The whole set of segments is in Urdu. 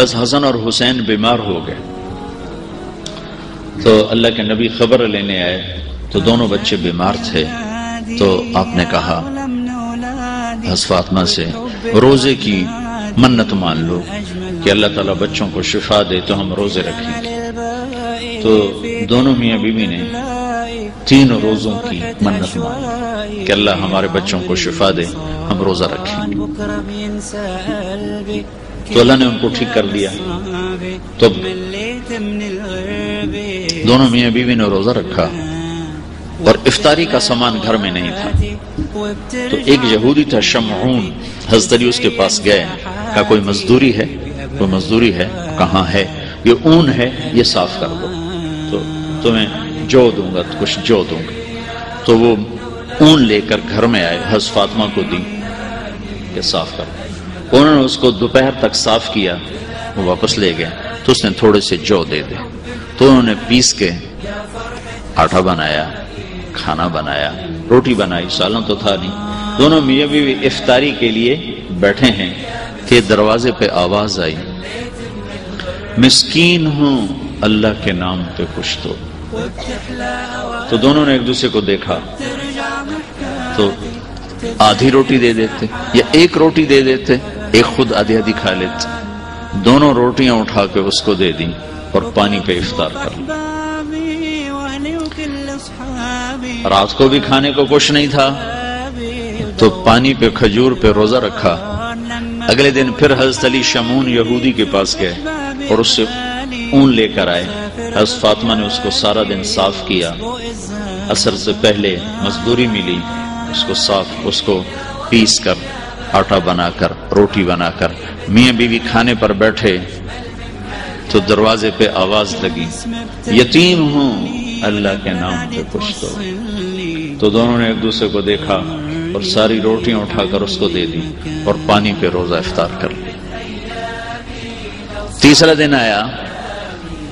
حضرت حسن اور حسین بیمار ہو گئے تو اللہ کے نبی خبر لینے آئے تو دونوں بچے بیمار تھے. تو آپ نے کہا حضرت فاطمہ سے روزے کی منت مان لو کہ اللہ تعالیٰ بچوں کو شفا دے تو ہم روزے رکھیں گے. تو دونوں میاں بیوی نے 3 روزوں کی منت مانی کہ اللہ ہمارے بچوں کو شفا دے ہم روزہ رکھیں گے. تو اللہ نے ان کو ٹھیک کر دیا. تو دونوں میاں بیوی نے روزہ رکھا اور افطاری کا سامان گھر میں نہیں تھا. تو ایک یہودی تھا شمعون، حضرت علی اس کے پاس گئے، کہا کوئی مزدوری ہے؟ کوئی مزدوری ہے؟ کہاں ہے؟ یہ اون ہے، یہ صاف کر دو تو تمہیں جو دوں گا، کچھ جو دوں گا. تو وہ اون لے کر گھر میں آئے، حضرت فاطمہ کو دی کہ صاف کر دو. انہوں نے اس کو دوپہر تک صاف کیا، وہ واپس لے گئے. تو اس نے تھوڑے سے جو دے دے. تو انہوں نے پیس کے آٹا بنایا، کھانا بنایا، روٹی بنائی، سالن تو تھا نہیں. دونوں میاں بیوی افطاری کے لیے بیٹھے ہیں کہ دروازے پہ آواز آئی، مسکین ہوں اللہ کے نام پہ کچھ دو. تو دونوں نے ایک دوسرے کو دیکھا تو آدھی روٹی دے دیتے یا ایک روٹی دے دیتے، ایک خود آدھی آدھی کھا لیتے. دونوں روٹیاں اٹھا کے اس کو دے دیں اور پانی پہ افطار کر لیں. رات کو بھی کھانے کو کچھ نہیں تھا تو پانی پہ کھجور پہ روزہ رکھا. اگلے دن پھر حضرت علی شمعون یہودی کے پاس گئے اور اس سے اون لے کر آئے. حضرت فاطمہ نے اس کو سارا دن صاف کیا. عصر سے پہلے مزدوری ملی، اس کو صاف، اس کو پیس کر آٹا بنا کر روٹی بنا کر میاں بیوی کھانے پر بیٹھے تو دروازے پہ آواز لگی، یتیم ہوں اللہ کے نام پہ کچھ دو. تو دونوں نے ایک دوسرے کو دیکھا اور ساری روٹیاں اٹھا کر اس کو دے دی اور پانی پہ روزہ افطار کر لی. تیسرا دن آیا،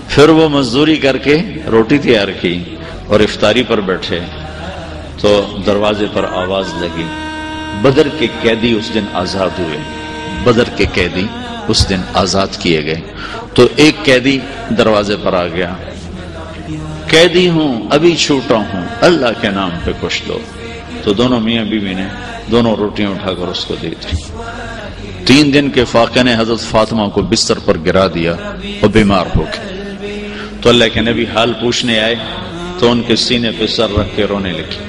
پھر وہ مزدوری کر کے روٹی تیار کی اور افطاری پر بیٹھے تو دروازے پر آواز لگی، بدر کے قیدی اس دن آزاد ہوئے. بدر کے قیدی اس دن آزاد کیے گئے. تو ایک قیدی دروازے پر آ گیا، قیدی ہوں ابھی چھوٹا ہوں اللہ کے نام پہ کچھ دو. تو دونوں میاں بیوی نے دونوں روٹیاں اٹھا کر اس کو دے دی. 3 دن کے فاقے نے حضرت فاطمہ کو بستر پر گرا دیا اور بیمار ہو گئے. تو اللہ کے نبی حال پوچھنے آئے تو ان کے سینے پہ سر رکھ کے رونے لگے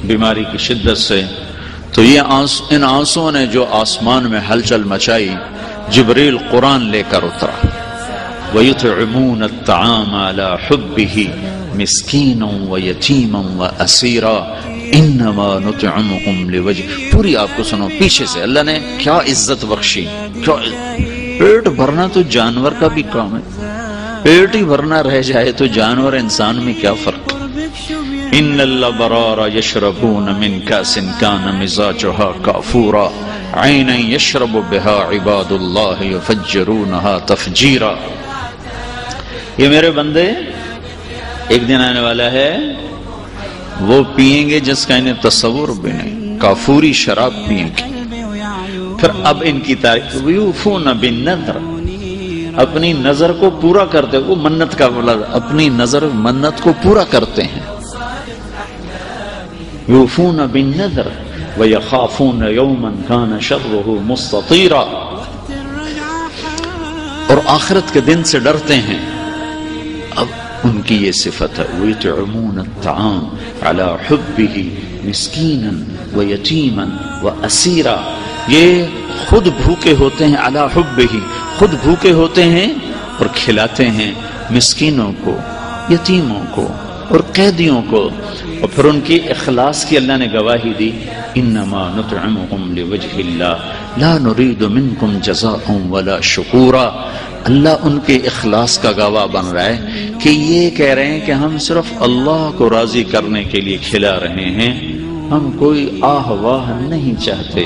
بیماری کی شدت سے. تو یہ ان آنسوں نے جو آسمان میں ہلچل مچائی، جبریل قرآن لے کر اترا، وَيُطْعِمُونَ الطَّعَامَ عَلَى حُبِّهِ مِسْكِينًا وَيَتِيمًا وَأَسِيرًا إِنَّمَا نُطْعِمُكُمْ لِوَجْهِ. پوری آپ کو سنو پیچھے سے. اللہ نے کیا عزت بخشی. پیٹ بھرنا تو جانور کا بھی کام ہے، پیٹ ہی بھرنا رہ جائے تو جانور انسان میں کیا فرق. ان الابرار یشربون من کاس کان مزاجها کافورا عینا یشرب بها عباد اللہ یفجرونها تفجیرا. یہ میرے بندے ایک دن آنے والا ہے وہ پیئیں گے جس کا انہیں تصور بھی نہیں، کافوری شراب پیئیں گے. پھر اب ان کی تعریف، ویوفون بالنذر، اپنی نظر کو پورا کرتے. وہ منت کا بولا، اپنی نظر منت کو پورا کرتے ہیں. یوفون بالنذر ویخافون یوما کان شرہ مستطیرا، اور آخرت کے دن سے ڈرتے ہیں. اب ان کی یہ صفت ہے، وَيُطْعِمُونَ الطَّعَامَ عَلَى حُبِّهِ مِسْكِينًا وَيَتِيمًا وَأَسِيرًا. یہ خود بھوکے ہوتے ہیں، عَلَى حُبِّهِ، خود بھوکے ہوتے ہیں اور کھلاتے ہیں مسکینوں کو، یتیموں کو اور قیدیوں کو. اور پھر ان کی اخلاص کی اللہ نے گواہی دی، انما نطعمکم لوجہ اللہ لا نرید منکم جزاء ولا شکورا. اللہ ان کے اخلاص کا گواہ بن رہا ہے کہ یہ کہہ رہے ہیں کہ ہم صرف اللہ کو راضی کرنے کے لیے کھلا رہے ہیں، ہم کوئی آہ واہ نہیں چاہتے.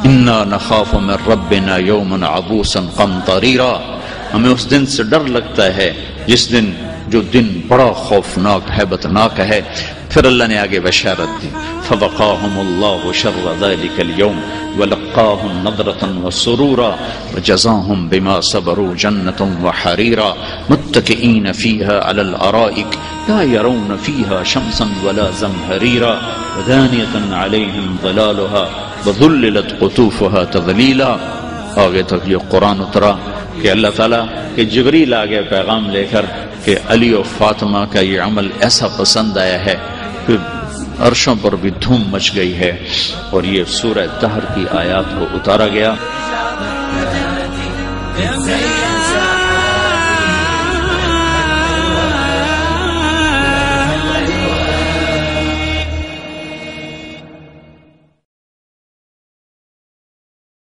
انا نخاف من ربنا یوما عبوسا قمطریرا. ہمیں اس دن سے ڈر لگتا ہے جس دن جو دن بڑا خوفناک ہیبتناک ہے۔ پھر اللہ نے آگے بشارت دی، فوقاهم اللہ شر ذلک اليوم ولقاهم نضرة وسرورا وجزاهم بما صبروا جنة وحريرا متكئين فيها على الأرائك لا يرون فيها شمسا ولا زمهريرا ودانية عليهم ظلالها وذللت قطوفها تذليلا۔ آگے تک یہ قرآن اترا کہ اللہ تعالیٰ کہ جبریل آگے پیغام لے کر کہ علی و فاطمہ کا یہ عمل ایسا پسند آیا ہے کہ عرشوں پر بھی دھوم مچ گئی ہے، اور یہ سورہ دہر کی آیات کو اتارا گیا۔